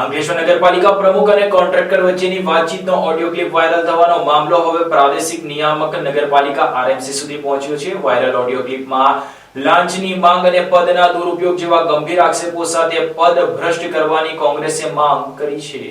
અંકલેશ્વર નગરપાલિકા પ્રમુખ અને કોન્ટ્રાક્ટર વચ્ચેની વાતચીતનો ઓડિયો ક્લિપ વાયરલ થવાનો મામલો હવે પ્રાદેશિક નિયામક નગરપાલિકા આરએમસી સુધી પહોંચ્યો છે. વાયરલ ઓડિયો ક્લિપમાં લાંચની માંગ અને પદના દુરુપયોગ જેવા ગંભીર આક્ષેપો સાથે પદ ભ્રષ્ટ કરવાની કોંગ્રેસે માંગ કરી છે.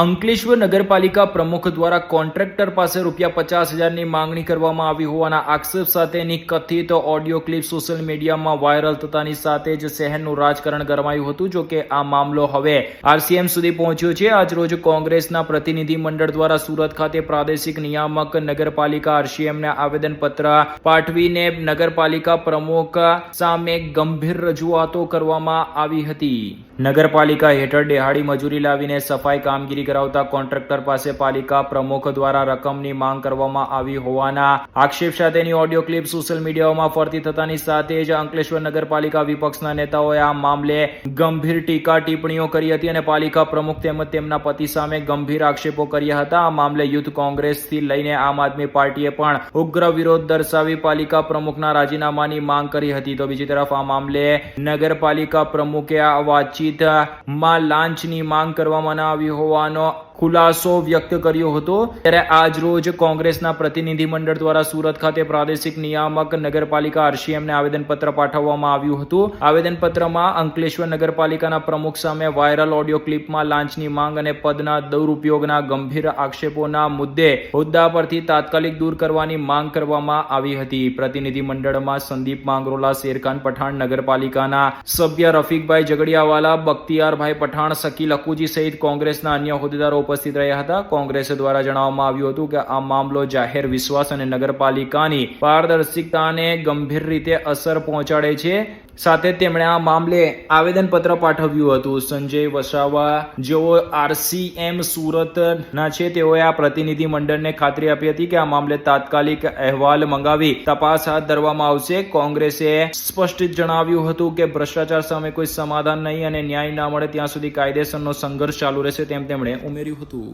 અંકલેશ્વર નગરપાલિકા પ્રમુખ દ્વારા કોન્ટ્રાક્ટર પાસે ₹50,000ની માંગણી કરવામાં આવી હોવાના આક્ષેપ સાથેની કથિત ઓડિયો ક્લિપ સોશિયલ મીડિયામાં વાયરલ થતાની સાથે જ શહેરનું રાજકારણ ગરમાયું હતું. જો કે આ મામલો હવે આરસીએમ સુધી પહોંચ્યો છે. આજ રોજ કોંગ્રેસના પ્રતિનિધિ મંડળ દ્વારા સુરત ખાતે પ્રાદેશિક નિયામક નગરપાલિકા આરસીએમને આવેદનપત્ર પાઠવીને નગરપાલિકા પ્રમુખ સામે ગંભીર રજૂઆતો કરવામાં આવી હતી. નગરપાલિકા હેઠળ દિહાડી મજૂરી લાવીને સફાઈ કામગીરી કરાવતા કોન્ટ્રાક્ટર પાસે પાલિકા પ્રમુખ દ્વારા રકમની માંગ કરવામાં આવી હોવાના આક્ષેપ સાથેની ઓડિયો ક્લિપ સોશિયલ મીડિયામાં ફરતી થતાની સાથે જ અંકલેશ્વર નગરપાલિકા વિપક્ષના નેતાઓએ આ મામલે ગંભીર ટીકા ટિપ્પણીઓ કરી હતી અને પાલિકા પ્રમુખ તેમજ તેમના પતિ સામે ગંભીર આક્ષેપો કર્યા હતા. આ મામલે યુથ કોંગ્રેસથી લઈને આમ આદમી પાર્ટીએ પણ ઉગ્ર વિરોધ દર્શાવી પાલિકા પ્રમુખના રાજીનામાની માંગ કરી હતી. તો બીજી તરફ આ મામલે નગરપાલિકા પ્રમુખે આ વાતચીતમાં લાંચની માંગ કરવામાં આવી હોવાનો ખુલાસો વ્યક્ત કર્યો હતો. ત્યારે આજ રોજ કોંગ્રેસના પ્રતિનિધિ મંડળ દ્વારા સુરત ખાતે પ્રાદેશિક નિયામક નગરપાલિકા આરસીએમને આવેદનપત્ર પાઠવવામાં આવ્યું હતું. આવેદનપત્રમાં અંકલેશ્વર નગરપાલિકાના પ્રમુખ સામે વાયરલ ઓડિયો ક્લિપમાં લાંચની માંગ અને પદના દુરુપયોગના ગંભીર આક્ષેપોના મુદ્દે હોદ્દા પરથી તાત્કાલિક દૂર કરવાની માંગ કરવામાં આવી હતી. પ્રતિનિધિ મંડળમાં સંદીપ માંગરોલા, શેરખાન પઠાણ, નગરપાલિકાના સભ્ય રફીકભાઈ ઝઘડિયાવાલા, બખ્તિયારભાઈ પઠાણ, શકીલ અકુજી સહિત કોંગ્રેસના અન્ય હોદ્દેદારો ઉપસ્થિત રહ્યા હતા. કોંગ્રેસ દ્વારા જણાવવામાં આવ્યું હતું કે આ મામલો જાહેર વિશ્વાસ અને નગરપાલિકાની પારદર્શિતાને ગંભીર રીતે અસર પહોંચાડે છે. સાથે તેમણે આ મામલે આવેદનપત્ર પાઠવ્યું હતું. સંજય વસાવા જેઓ આરસીએમ સુરતના છે, તેઓએ આ પ્રતિનિધિ મંડળને ખાતરી આપી હતી કે આ મામલે તાત્કાલિક અહેવાલ મંગાવી તપાસ હાથ ધરવામાં આવશે. કોંગ્રેસે સ્પષ્ટ જણાવ્યું હતું કે ભ્રષ્ટાચાર સામે કોઈ સમાધાન નહીં અને ન્યાય ના મળે ત્યાં સુધી કાયદેસરનો સંઘર્ષ ચાલુ રહેશે તેમ તેમણે ઉમેર્યું હતું.